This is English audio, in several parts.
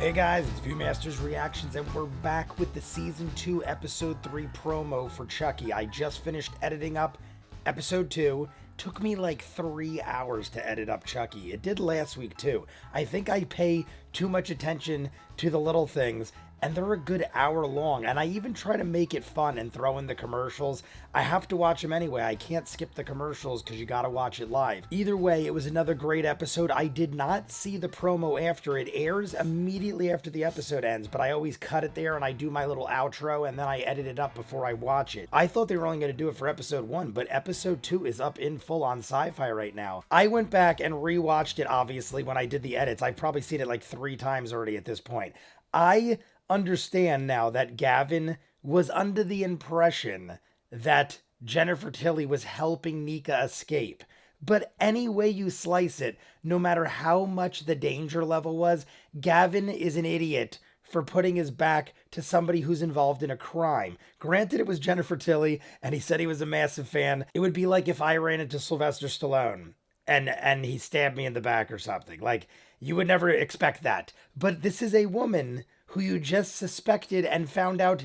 Hey guys, it's ViewMasters Reactions, and we're back with the Season 2, Episode 3 promo for Chucky. I just finished editing up Episode 2. Took me like 3 hours to edit up Chucky. It did last week too. I think I pay too much attention to the little things, and they're a good hour long, and I even try to make it fun and throw in the commercials. I have to watch them anyway. I can't skip the commercials because you gotta watch it live. Either way, it was another great episode. I did not see the promo after. It airs immediately after the episode ends, but I always cut it there and I do my little outro and then I edit it up before I watch it. I thought they were only going to do it for episode 1, but episode 2 is up in full on Sci-Fi right now. I went back and rewatched it, obviously, when I did the edits. I've probably seen it like 3 times already at this point. I understand now that Gavin was under the impression that Jennifer Tilly was helping Nika escape. But any way you slice it, no matter how much the danger level was, Gavin is an idiot for putting his back to somebody who's involved in a crime. Granted, it was Jennifer Tilly, and he said he was a massive fan. It would be like if I ran into Sylvester Stallone and he stabbed me in the back or something. Like, you would never expect that. But this is a woman who you just suspected and found out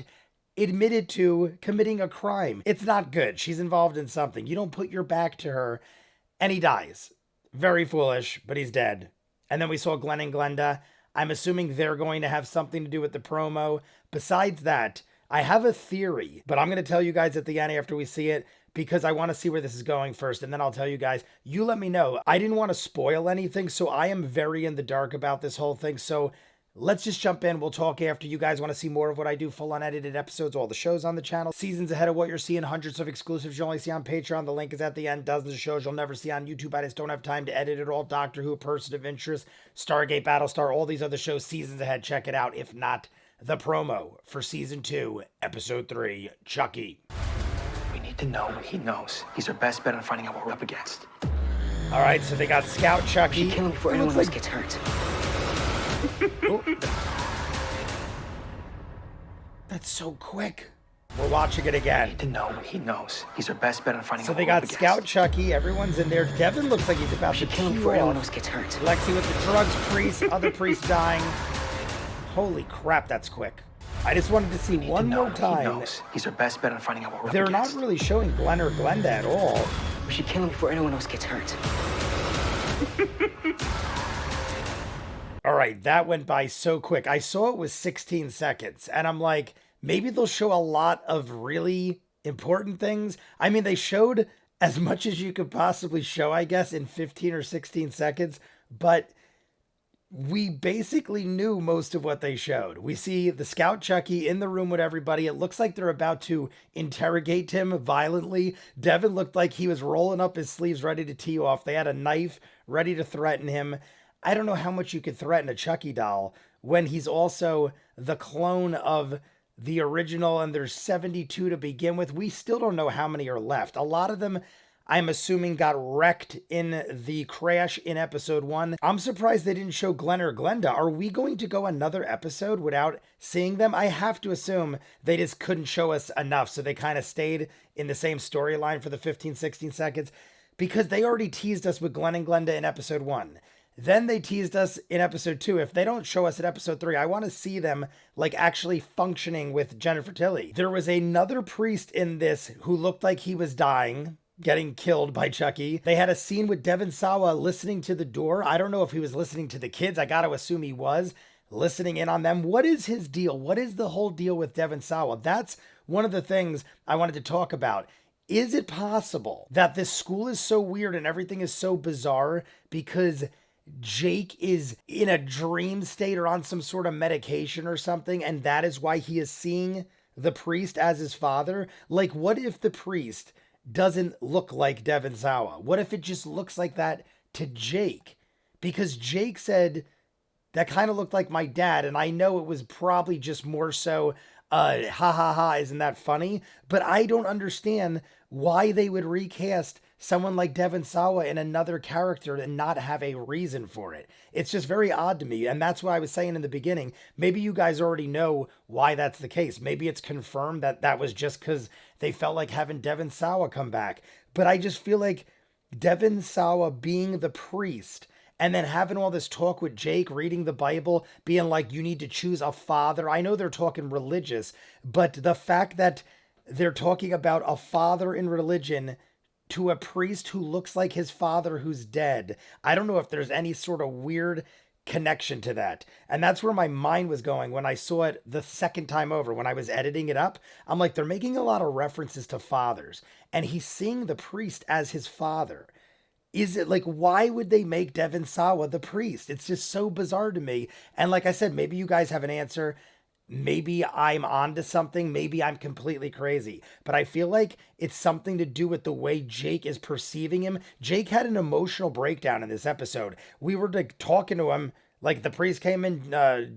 admitted to committing a crime. It's not good. She's involved in something. You don't put your back to her, and he dies. Very foolish, but he's dead. And then we saw Glenn and Glenda. I'm assuming they're going to have something to do with the promo. Besides that, I have a theory, but I'm going to tell you guys at the end after we see it, because I want to see where this is going first, and then I'll tell you guys. You let me know. I didn't want to spoil anything, so I am very in the dark about this whole thing, so let's just jump in. We'll talk after. You guys want to see more of what I do, full unedited episodes, all the shows on the channel, seasons ahead of what you're seeing, hundreds of exclusives you'll only see on Patreon. The link is at the end. Dozens of shows you'll never see on YouTube. I just don't have time to edit it all. Doctor Who, Person of Interest, Stargate, Battlestar, all these other shows, seasons ahead. Check it out. If not, the promo for Season 2, Episode 3, Chucky. We need to know what he knows. He's our best bet on finding out what we're up against. All right, so they got Scout Chucky. We should kill him before anyone else gets hurt. Oh. That's so quick. We're watching it again. We need to know what he knows. He's our best bet on finding So out they what we're up got against. Scout Chucky. Everyone's in there. Devin looks like he's about to kill him tee before anyone off. else gets hurt. Lexi with the drugs, priest, other priest dying. Holy crap, that's quick. I just wanted to see one more time. He's our best bet on finding out what we're They're up against. not really showing Glenn or Glenda at all. We should kill him before anyone else gets hurt. All right, that went by so quick. I saw it was 16 seconds, and I'm like, maybe they'll show a lot of really important things. I mean, they showed as much as you could possibly show, I guess, in 15 or 16 seconds, but we basically knew most of what they showed. We see the Scout Chucky in the room with everybody. It looks like they're about to interrogate him violently. Devin looked like he was rolling up his sleeves ready to tee off. They had a knife ready to threaten him. I don't know how much you could threaten a Chucky doll when he's also the clone of the original, and there's 72 to begin with. We still don't know how many are left. A lot of them, I'm assuming, got wrecked in the crash in episode 1. I'm surprised they didn't show Glenn or Glenda. Are we going to go another episode without seeing them? I have to assume they just couldn't show us enough, so they kind of stayed in the same storyline for the 15, 16 seconds, because they already teased us with Glenn and Glenda in episode 1. Then they teased us in episode 2. If they don't show us at episode 3, I want to see them like actually functioning with Jennifer Tilly. There was another priest in this who looked like he was dying, getting killed by Chucky. They had a scene with Devin Sawa listening to the door. I don't know if he was listening to the kids. I got to assume he was listening in on them. What is his deal? What is the whole deal with Devin Sawa? That's one of the things I wanted to talk about. Is it possible that this school is so weird and everything is so bizarre because Jake is in a dream state or on some sort of medication or something, and that is why he is seeing the priest as his father? Like, what if the priest doesn't look like Devin Sawa? What if it just looks like that to Jake? Because Jake said, that kind of looked like my dad, and I know it was probably just more so, ha ha ha, isn't that funny? But I don't understand why they would recast someone like Devin Sawa in another character and not have a reason for it. It's just very odd to me, and that's what I was saying in the beginning. Maybe you guys already know why that's the case. Maybe it's confirmed that that was just because they felt like having Devin Sawa come back. But I just feel like Devin Sawa being the priest and then having all this talk with Jake, reading the Bible, being like, you need to choose a father. I know they're talking religious, but the fact that they're talking about a father in religion to a priest who looks like his father who's dead. I don't know if there's any sort of weird connection to that. And that's where my mind was going when I saw it the second time over. When I was editing it up, I'm like, they're making a lot of references to fathers, and he's seeing the priest as his father. Is it like, why would they make Devon Sawa the priest? It's just so bizarre to me. And like I said, maybe you guys have an answer. Maybe I'm onto something. Maybe I'm completely crazy. But I feel like it's something to do with the way Jake is perceiving him. Jake had an emotional breakdown in this episode. We were like talking to him. Like the priest came in,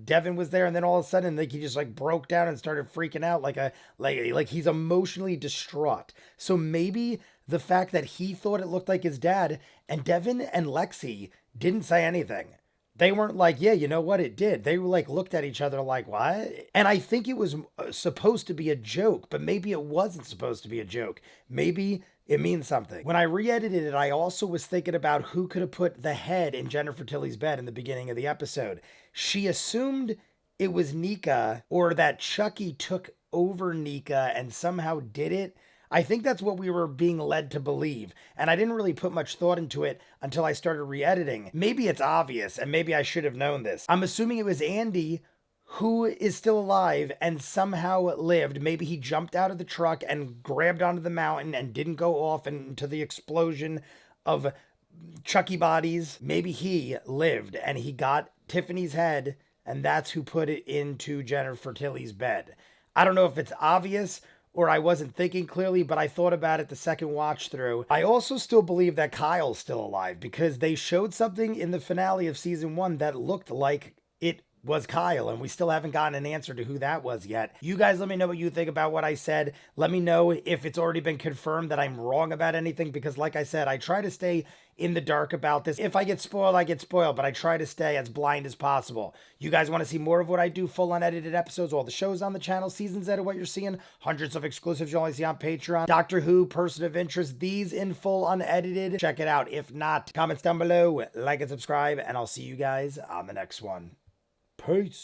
Devin was there, and then all of a sudden, like he just like broke down and started freaking out, like he's emotionally distraught. So maybe the fact that he thought it looked like his dad, and Devin and Lexi didn't say anything. They weren't like, yeah, you know what, it did. They were like, looked at each other like, what? And I think it was supposed to be a joke, but maybe it wasn't supposed to be a joke. Maybe it means something. When I re-edited it, I also was thinking about who could have put the head in Jennifer Tilly's bed in the beginning of the episode. She assumed it was Nika, or that Chucky took over Nika and somehow did it. I think that's what we were being led to believe, and I didn't really put much thought into it until I started re-editing. Maybe it's obvious, and maybe I should have known this. I'm assuming it was Andy who is still alive and somehow lived. Maybe he jumped out of the truck and grabbed onto the mountain and didn't go off into the explosion of Chucky bodies. Maybe he lived and he got Tiffany's head, and that's who put it into Jennifer Tilly's bed. I don't know if it's obvious or I wasn't thinking clearly, but I thought about it the second watch through. I also still believe that Kyle's still alive because they showed something in the finale of season 1 that looked like it was Kyle, and we still haven't gotten an answer to who that was yet. You guys let me know what you think about what I said. Let me know if it's already been confirmed that I'm wrong about anything, because like I said, I try to stay in the dark about this. If I get spoiled, I get spoiled, but I try to stay as blind as possible. You guys want to see more of what I do, full unedited episodes, all the shows on the channel, seasons that are what you're seeing, hundreds of exclusives you only see on Patreon, Doctor Who, Person of Interest, these in full unedited. Check it out. If not, comments down below, like and subscribe, and I'll see you guys on the next one. Peace.